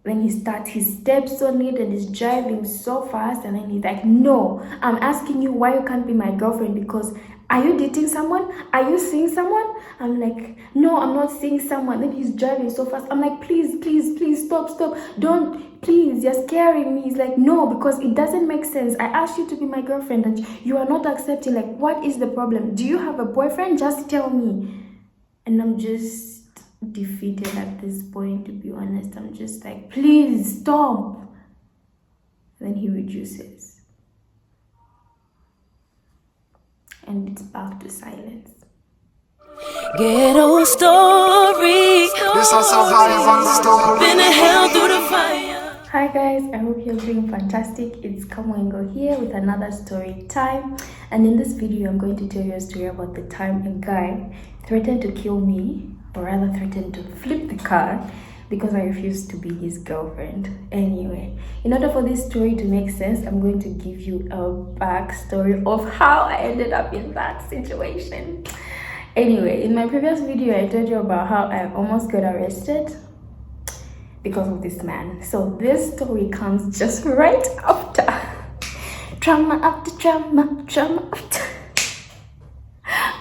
Then he steps on it and is driving so fast, and then he's like, no, I'm asking you why you can't be my girlfriend, because are you dating someone? Are you seeing someone? I'm like, no, I'm not seeing someone. Then he's driving so fast. I'm like, please, stop. Don't, please, you're scaring me. He's like, no, because it doesn't make sense. I asked you to be my girlfriend and you are not accepting. Like, what is the problem? Do you have a boyfriend? Just tell me. And I'm just defeated at this point, to be honest. I'm just like, please stop. Then he reduces, and it's back to silence. Ghetto story. This also been a hell through the fire. Hi guys, I hope you're doing fantastic. It's Kamoengo here with another story time, and in this video I'm going to tell you a story about the time a guy threatened to kill me, or rather threatened to flip the car because I refused to be his girlfriend. Anyway, in order for this story to make sense, I'm going to give you a backstory of how I ended up in that situation. Anyway, in my previous video, I told you about how I almost got arrested because of this man. So this story comes just right after. Drama after drama after.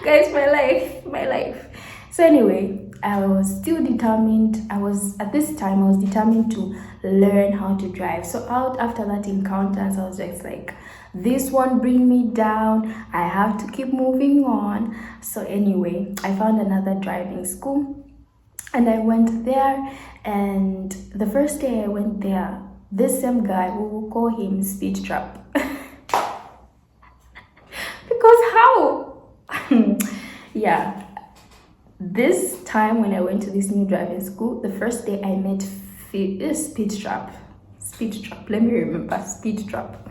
Guys, my life. So anyway, I was still determined. At this time, I was determined to learn how to drive. So after that encounter, I was just like, this won't bring me down. I have to keep moving on. So anyway, I found another driving school and I went there. And the first day I went there, this same guy, we will call him Speed Trap. Because how? Yeah. This time when I went to this new driving school, the first day I met Speed Trap. Let me remember, Speed Trap.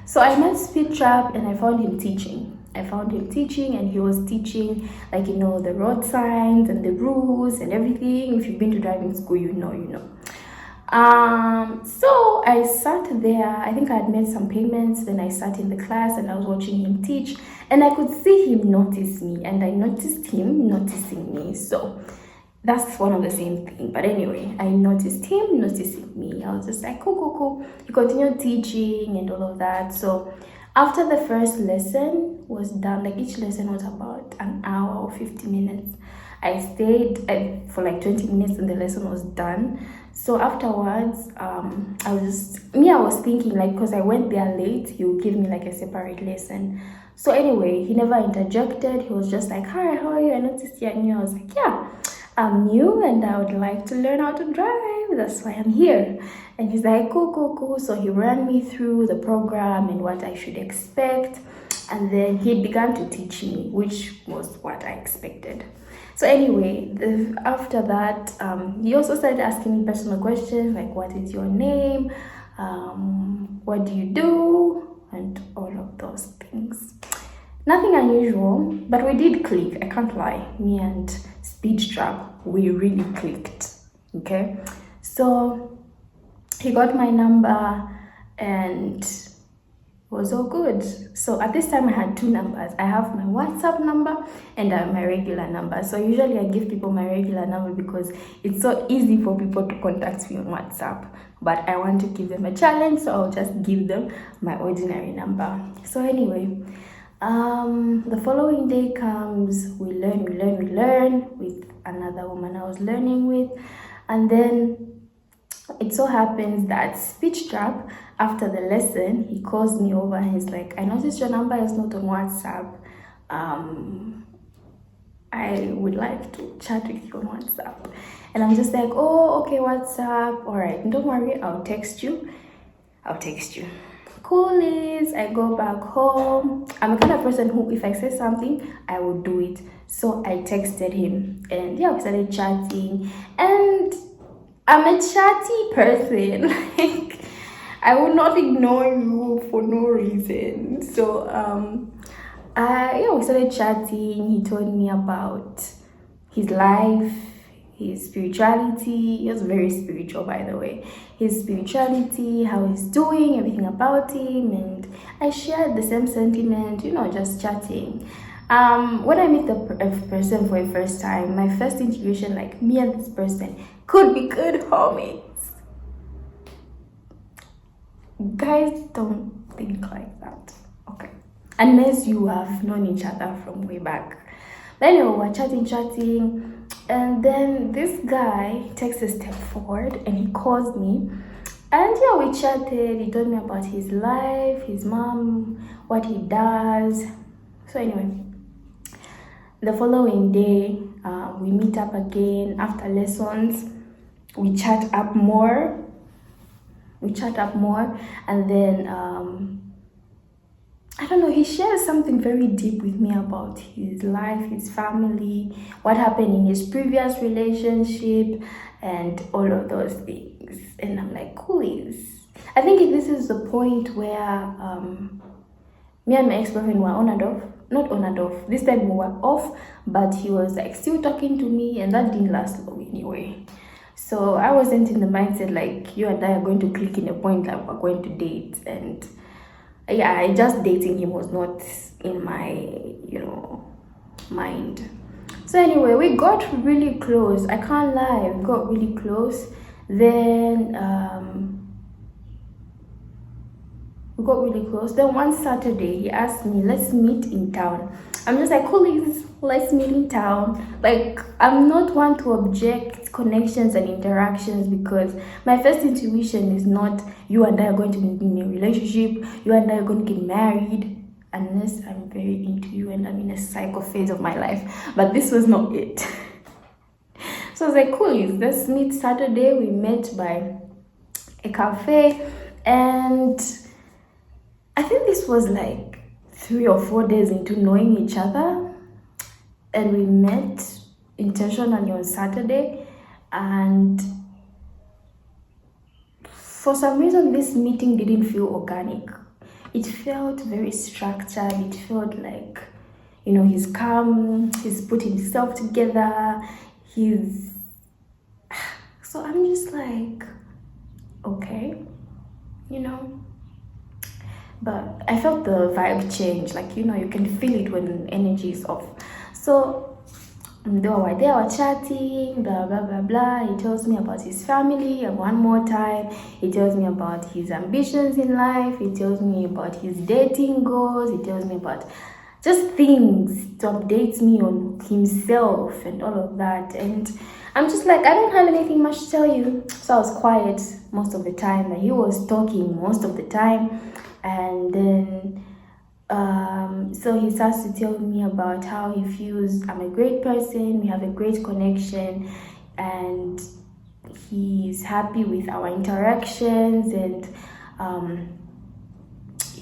So I met Speed Trap and I found him teaching. And he was teaching, like, you know, the road signs and the rules and everything. If you've been to driving school, you know. So I sat there. I think I had made some payments. Then I sat in the class and I was watching him teach, and I could see him notice me, and I noticed him noticing me. So that's one of the same thing. But anyway, I noticed him noticing me. I was just like, cool. He continued teaching and all of that. So after the first lesson was done, like each lesson was about an hour or 50 minutes. I stayed for like 20 minutes and the lesson was done. So afterwards, I was thinking, like, because I went there late, he would give me like a separate lesson. So anyway, he never interjected. He was just like, hi, how are you? I noticed you're new. I was like, yeah, I'm new and I would like to learn how to drive. That's why I'm here. And he's like, cool. So he ran me through the program and what I should expect. And then he began to teach me, which was what I expected. So anyway, after that, he also started asking me personal questions like, what is your name? What do you do? And all of those things. Nothing unusual, but we did click. I can't lie. Me and Speed Trap, we really clicked. Okay? So he got my number and was all good. So at this time I had two numbers. I have my WhatsApp number and my regular number. So usually I give people my regular number because it's so easy for people to contact me on WhatsApp. But I want to give them a challenge, so I'll just give them my ordinary number. So anyway, the following day comes, we learn with another woman I was learning with, and then it so happens that Speech Trap, after the lesson, he calls me over and he's like, I noticed your number is not on WhatsApp. I would like to chat with you on WhatsApp. And I'm just like, oh, okay, WhatsApp. All right, don't worry, I'll text you. Cool is, I go back home. I'm a kind of person who, if I say something, I will do it. So I texted him and yeah, we started chatting. And I'm a chatty person. Like, I will not ignore you for no reason. So we started chatting. He told me about his life, his spirituality. He was very spiritual, by the way. His spirituality, how he's doing, everything about him, and I shared the same sentiment, just chatting. When I meet a person for the first time, my first intuition, like, me and this person could be good homies. Guys don't think like that, okay? Unless you have known each other from way back. But anyway, we're chatting, and then this guy takes a step forward and he calls me. And yeah, we chatted. He told me about his life, his mom, what he does. So anyway, the following day, we meet up again after lessons. We chat up more. And then I don't know, he shares something very deep with me about his life, his family, what happened in his previous relationship, and all of those things. And I'm like, who is? I think this is the point where me and my ex-boyfriend were on and off. Not on and off. This time we were off, but he was like still talking to me, and that didn't last long anyway. So I wasn't in the mindset like you and I are going to click in a point that we're going to date. And yeah, just dating him was not in my, mind. So anyway, we got really close. I can't lie, we got really close. Then we got really close. Then one Saturday, he asked me, let's meet in town. I'm just like, cool, let's meet in town. Like, I'm not one to object connections and interactions, because my first intuition is not you and I are going to be in a relationship, you and I are going to get married, unless I'm very into you and I'm in a psycho phase of my life. But this was not it. So I was like, cool, let's meet Saturday. We met by a cafe, and I think this was like 3 or 4 days into knowing each other, and we met intentionally on Saturday. And for some reason, this meeting didn't feel organic. It felt very structured. It felt like, he's calm, he's put himself together, so I'm just like, okay, but I felt the vibe change, like, you can feel it when energy is off. So they were chatting, blah blah blah blah. He tells me about his family, and one more time he tells me about his ambitions in life. He tells me about his dating goals. He tells me about just things to update me on himself and all of that. And I'm just like, I don't have anything much to tell you. So I was quiet most of the time, and he was talking most of the time. And then so he starts to tell me about how he feels I'm a great person, we have a great connection, and he's happy with our interactions, and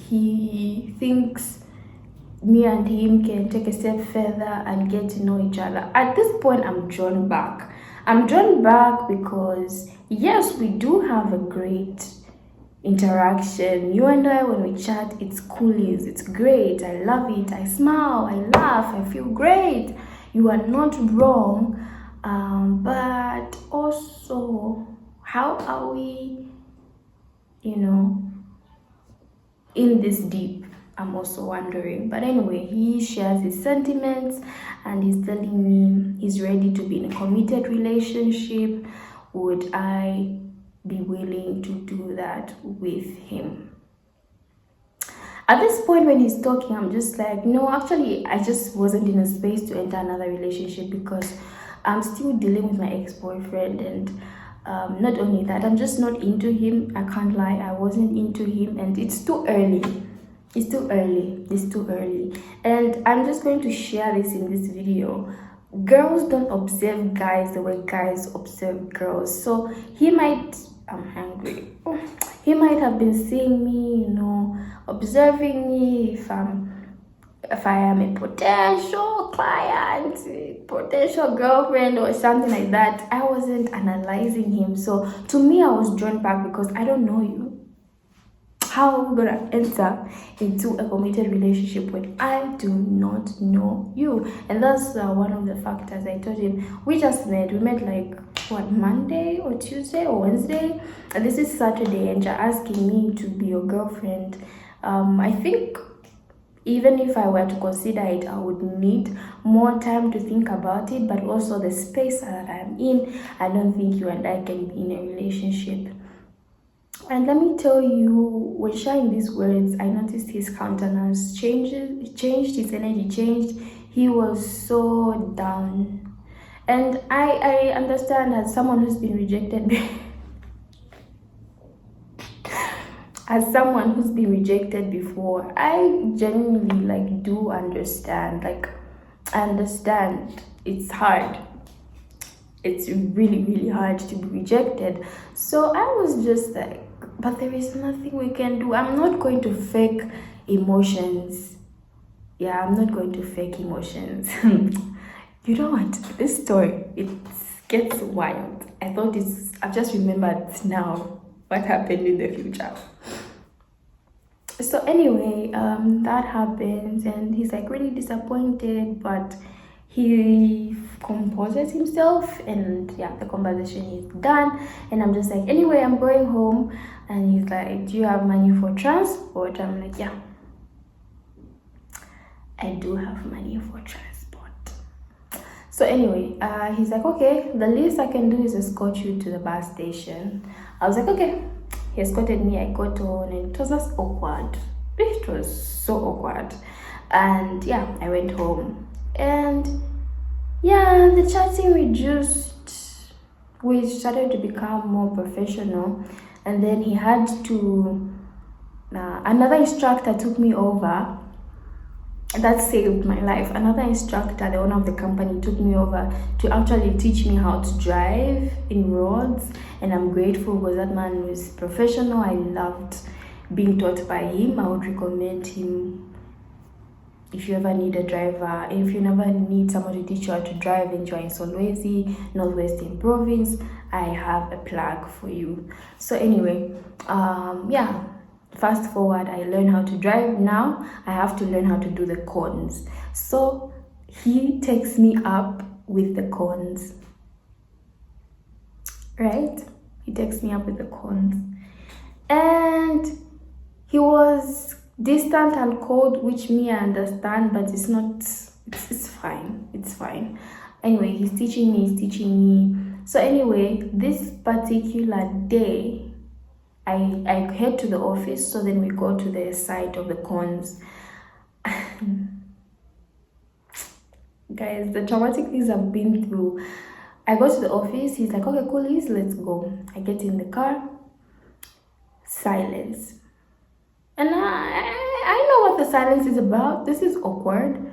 he thinks me and him can take a step further and get to know each other. At this point, I'm drawn back. Because yes, we do have a great interaction. You and I, when we chat, it's coolies, it's great, I love it, I smile, I laugh, I feel great. You are not wrong, but also, how are we, in this deep? I'm also wondering. But anyway, he shares his sentiments, and he's telling me he's ready to be in a committed relationship. Would I be willing to do that with him? At this point, when he's talking, I'm just like, no, actually, I just wasn't in a space to enter another relationship, because I'm still dealing with my ex-boyfriend. And not only that, I'm just not into him. I can't lie, I wasn't into him, and it's too early. It's too early. And I'm just going to share this in this video. Girls don't observe guys the way guys observe girls. So he might, I'm hungry. He might have been seeing me, observing me if I am a potential client, potential girlfriend, or something like that. I wasn't analyzing him. So to me, I was drawn back, because I don't know you. How are we gonna enter into a committed relationship when I do not know you? And that's one of the factors. I told him, we met like Monday or Tuesday or Wednesday, and this is Saturday, and you're asking me to be your girlfriend. I think even if I were to consider it, I would need more time to think about it, but also the space that I'm in, I don't think you and I can be in a relationship. And let me tell you, when sharing these words, I noticed his countenance changed, his energy changed. He was so down. And I understand, as someone who's been rejected as someone who's been rejected before, I genuinely like do understand. Like, I understand it's hard. It's really, really hard to be rejected. So I was just like, but there is nothing we can do. I'm not going to fake emotions. Yeah, I'm not going to fake emotions. You know what? This story, it gets wild. I've just remembered now what happened in the future. So anyway, that happens, and he's like really disappointed, but he composes himself, and yeah, the conversation is done. And I'm just like, anyway, I'm going home. And he's like, do you have money for transport? I'm like, yeah, I do have money for transport. So anyway, he's like, okay, the least I can do is escort you to the bus station. I was like, okay. He escorted me. I got on, and it was just awkward. It was so awkward. And yeah, I went home. And yeah, the chatting reduced. We started to become more professional. And then he had to, another instructor took me over. That saved my life. Another instructor, the owner of the company, took me over to actually teach me how to drive in roads. And I'm grateful because that man was professional. I loved being taught by him. I would recommend him if you ever need a driver. If you never need someone to teach you how to drive and you're in Solwezi, Northwestern Province, I have a plug for you. So anyway, yeah. Fast forward, I learned how to drive. Now I have to learn how to do the cones. So he takes me up with the cones. Right? He takes me up with the cones. And he was distant and cold, which me I understand, but it's not, it's fine. It's fine. Anyway, he's teaching me. So anyway, this particular day, I head to the office, so then we go to the site of the cones. Guys, the traumatic things I've been through. I go to the office, he's like, okay, cool, let's go. I get in the car, silence. And I know what the silence is about. This is awkward.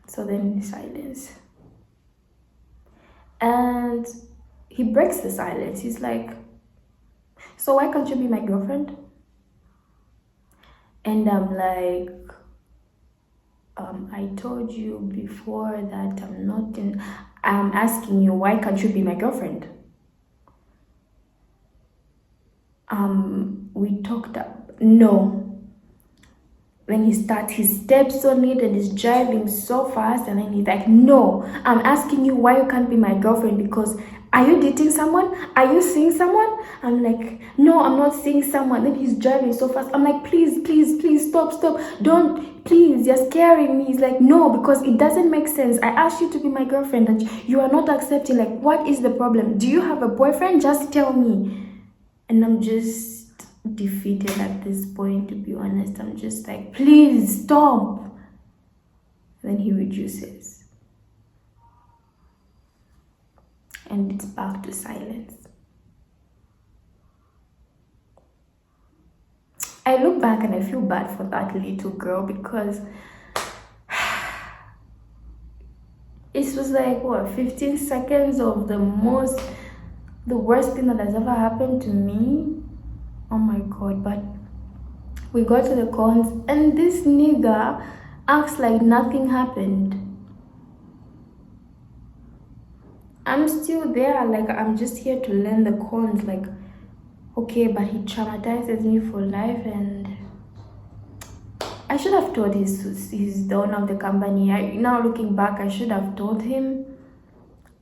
So then silence. And he breaks the silence. He's like, so why can't you be my girlfriend? And I'm like, I told you before that I'm asking you, why can't you be my girlfriend? We talked up. No. When he steps on it and is driving so fast, and then he's like, no, I'm asking you why you can't be my girlfriend, because are you dating someone? Are you seeing someone? I'm like, no, I'm not seeing someone. Then he's driving so fast. I'm like, please, stop. Don't, please, you're scaring me. He's like, no, because it doesn't make sense. I asked you to be my girlfriend and you are not accepting. Like, what is the problem? Do you have a boyfriend? Just tell me. And I'm just defeated at this point, to be honest. I'm just like, please, stop. Then he reduces. And it's back to silence. I look back and I feel bad for that little girl, because it was like, what, 15 seconds of the worst thing that has ever happened to me. Oh my god. But we got to the cons, and this nigga acts like nothing happened. I'm still there, like, I'm just here to learn the cons, like, okay, but he traumatizes me for life. And I should have told he's the owner of the company. Now looking back, I should have told him,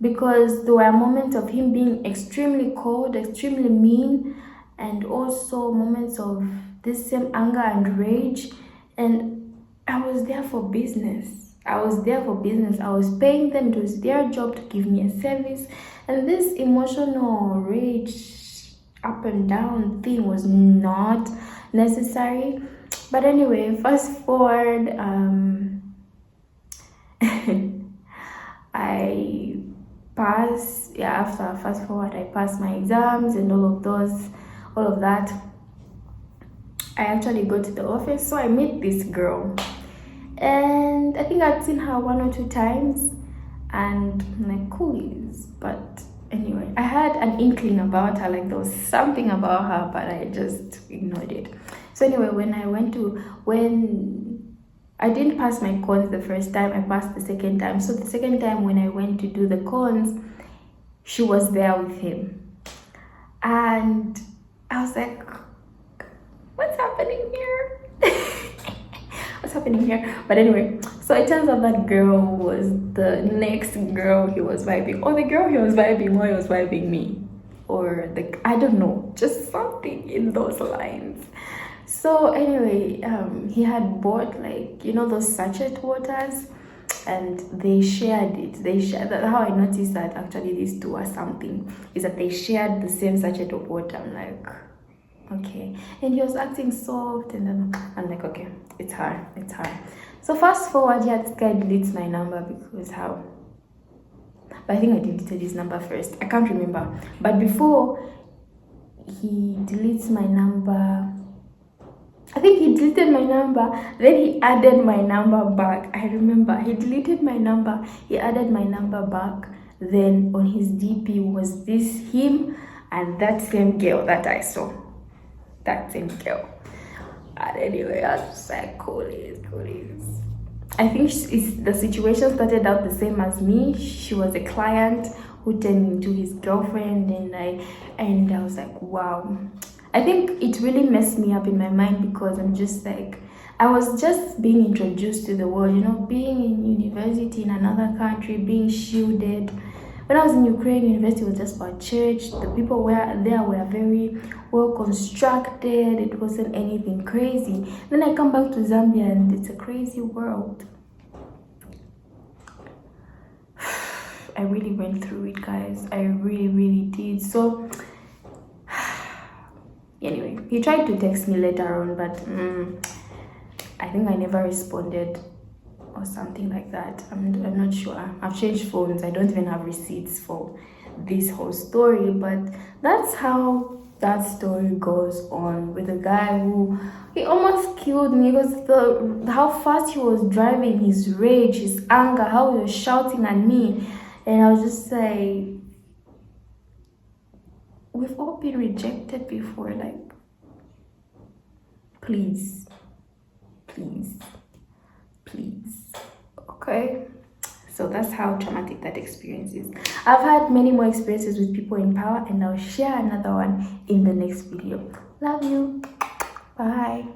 because there were moments of him being extremely cold, extremely mean, and also moments of this same anger and rage. And I was there for business. I was paying them. It was their job to give me a service. And this emotional rage, up and down thing was not necessary. But anyway, fast forward, I passed. Yeah, after fast forward, I passed my exams and all of that. I actually go to the office, so I meet this girl, and I think I'd seen her 1 or 2 times, and I'm like, coolies. But anyway, I had an inkling about her, like there was something about her, but I just ignored it. So anyway, when I didn't pass my cons the first time, I passed the second time. So the second time when I went to do the cons, she was there with him, and I was like, what's happening here? What's happening here? But anyway, so it turns out that girl was the next girl he was vibing, or the girl he was vibing, or he was vibing me, or I don't know, just something in those lines. So anyway, he had bought, like, you know, those sachet waters, and they shared it. How I noticed that actually these two are something is that they shared the same sachet of water. I'm like, okay. And he was acting soft, and then I'm like, okay, it's her. So fast forward, yeah, this guy deletes my number because how? But I think I deleted his number first. I can't remember. But before he deletes my number, I think he deleted my number, then he added my number back. I remember he deleted my number, he added my number back. Then on his DP was this him and that same girl that I saw. That same girl. And anyway, I was just like, coolies. I think the situation started out the same as me. She was a client who turned into his girlfriend, and I was like, wow. I think it really messed me up in my mind because I'm just like, I was just being introduced to the world, you know, being in university in another country, being shielded. When I was in Ukraine, university was just about church. The people there were very well constructed. It wasn't anything crazy. Then I come back to Zambia and it's a crazy world. I really went through it, guys. I really did. So anyway, he tried to text me later on, but I think I never responded or something like that. I'm not sure. I've changed phones. I don't even have receipts for this whole story, but that's how that story goes on with a guy who he almost killed me because how fast he was driving, his rage, his anger, how he was shouting at me, and I was just like, we've all been rejected before, like, please. Okay, so that's how traumatic that experience is. I've had many more experiences with people in power, and I'll share another one in the next video. Love you. Bye.